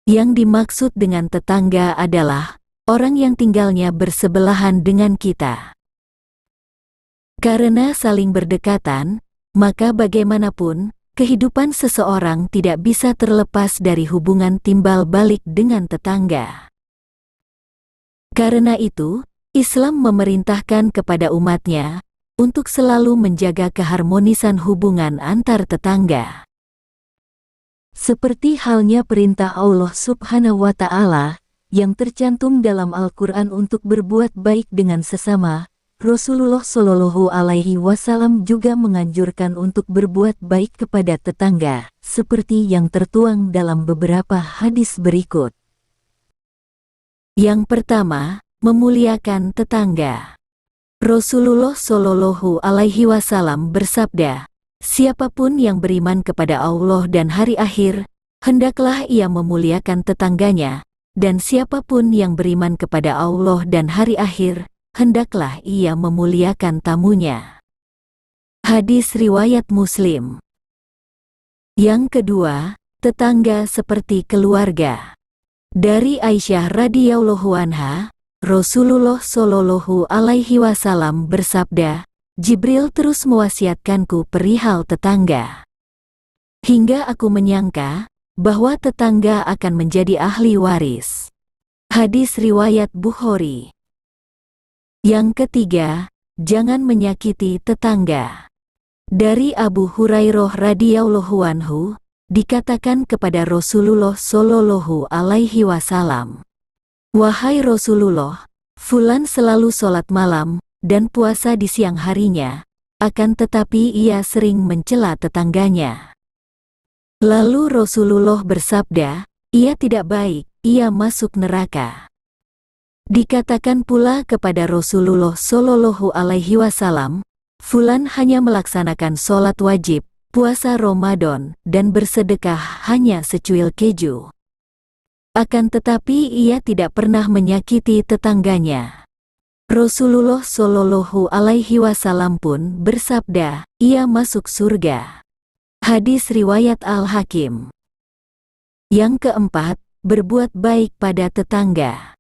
Yang dimaksud dengan tetangga adalah orang yang tinggalnya bersebelahan dengan kita. Karena saling berdekatan, maka bagaimanapun, kehidupan seseorang tidak bisa terlepas dari hubungan timbal balik dengan tetangga. Karena itu, Islam memerintahkan kepada umatnya untuk selalu menjaga keharmonisan hubungan antar tetangga. Seperti halnya perintah Allah Subhanahu wa Ta'ala yang tercantum dalam Al-Quran untuk berbuat baik dengan sesama, Rasulullah Shallallahu Alaihi Wasallam juga menganjurkan untuk berbuat baik kepada tetangga, seperti yang tertuang dalam beberapa hadis berikut. Yang pertama, memuliakan tetangga. Rasulullah Shallallahu Alaihi Wasallam bersabda, siapapun yang beriman kepada Allah dan hari akhir, hendaklah ia memuliakan tetangganya, dan siapapun yang beriman kepada Allah dan hari akhir, hendaklah ia memuliakan tamunya. Hadis riwayat Muslim. Yang kedua, tetangga seperti keluarga. Dari Aisyah radhiyallahu anha, Rasulullah Shallallahu Alaihi Wasallam bersabda, Jibril terus mewasiatkanku perihal tetangga. Hingga aku menyangka bahwa tetangga akan menjadi ahli waris. Hadis riwayat Bukhari. Yang ketiga, jangan menyakiti tetangga. Dari Abu Hurairah radhiyallahu anhu, dikatakan kepada Rasulullah Shallallahu Alaihi Wasallam, wahai Rasulullah, fulan selalu sholat malam dan puasa di siang harinya, akan tetapi ia sering mencela tetangganya. Lalu Rasulullah bersabda, ia tidak baik, ia masuk neraka. Dikatakan pula kepada Rasulullah Shallallahu Alaihi Wasallam, fulan hanya melaksanakan sholat wajib, puasa Ramadan, dan bersedekah hanya secuil keju. Akan tetapi ia tidak pernah menyakiti tetangganya. Rasulullah Shallallahu Alaihi Wasallam pun bersabda, ia masuk surga. Hadis riwayat Al-Hakim. Yang keempat, berbuat baik pada tetangga.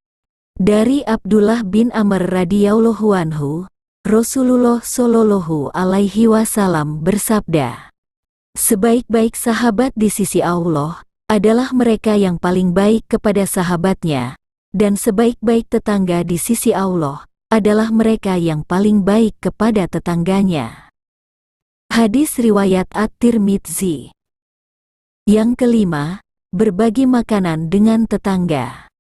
Dari Abdullah bin Amr radhiyallahu anhu, Rasulullah Shallallahu Alaihi Wasallam bersabda, sebaik-baik sahabat di sisi Allah adalah mereka yang paling baik kepada sahabatnya, dan sebaik-baik tetangga di sisi Allah adalah mereka yang paling baik kepada tetangganya. Hadis riwayat At-Tirmidzi. Yang kelima, berbagi makanan dengan tetangga.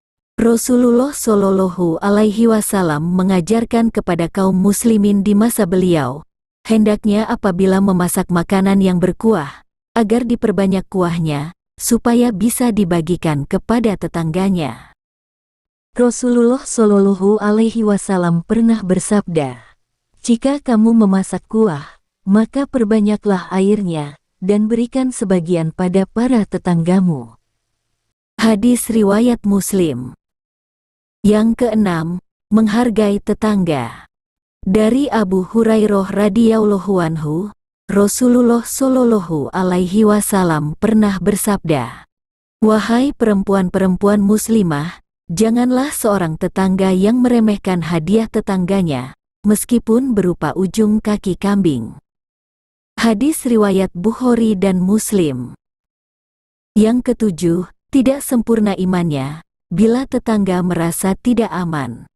Rasulullah Shallallahu Alaihi Wasallam mengajarkan kepada kaum muslimin di masa beliau, hendaknya apabila memasak makanan yang berkuah, agar diperbanyak kuahnya, supaya bisa dibagikan kepada tetangganya. Rasulullah Shallallahu Alaihi Wasallam pernah bersabda, jika kamu memasak kuah, maka perbanyaklah airnya, dan berikan sebagian pada para tetanggamu. Hadis riwayat Muslim. Yang keenam, menghargai tetangga. Dari Abu Hurairah radhiyallahu anhu, Rasulullah Shallallahu Alaihi Wasallam pernah bersabda, wahai perempuan-perempuan muslimah, janganlah seorang tetangga yang meremehkan hadiah tetangganya, meskipun berupa ujung kaki kambing. Hadis riwayat Bukhari dan Muslim. Yang ketujuh, tidak sempurna imannya bila tetangga merasa tidak aman.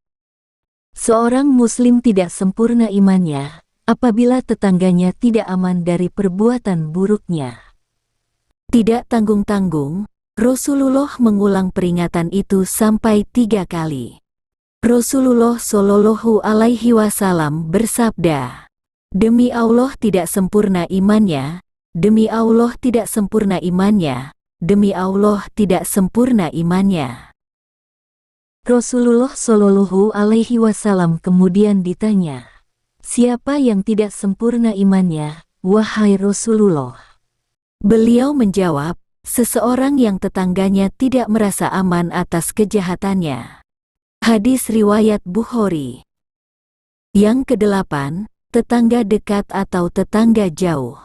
Seorang muslim tidak sempurna imannya apabila tetangganya tidak aman dari perbuatan buruknya. Tidak tanggung-tanggung, Rasulullah mengulang peringatan itu sampai 3 kali. Rasulullah Shallallahu Alaihi Wasallam bersabda, demi Allah tidak sempurna imannya, demi Allah tidak sempurna imannya, demi Allah tidak sempurna imannya. Rasulullah Shallallahu Alaihi Wasallam kemudian ditanya, siapa yang tidak sempurna imannya, wahai Rasulullah? Beliau menjawab, seseorang yang tetangganya tidak merasa aman atas kejahatannya. Hadis riwayat Bukhari. Yang kedelapan, tetangga dekat atau tetangga jauh.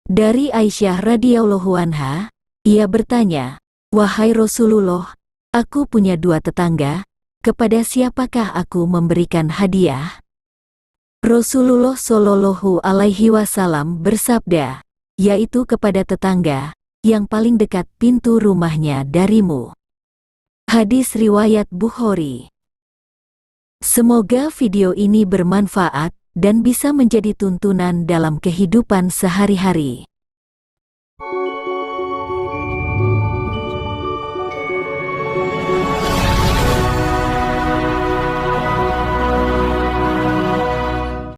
Dari Aisyah radhiyallahu anha, ia bertanya, "Wahai Rasulullah, aku punya 2 tetangga, kepada siapakah aku memberikan hadiah?" Rasulullah Shallallahu Alaihi Wasallam bersabda, "Yaitu kepada tetangga yang paling dekat pintu rumahnya darimu." Hadis riwayat Bukhari. Semoga video ini bermanfaat dan bisa menjadi tuntunan dalam kehidupan sehari-hari.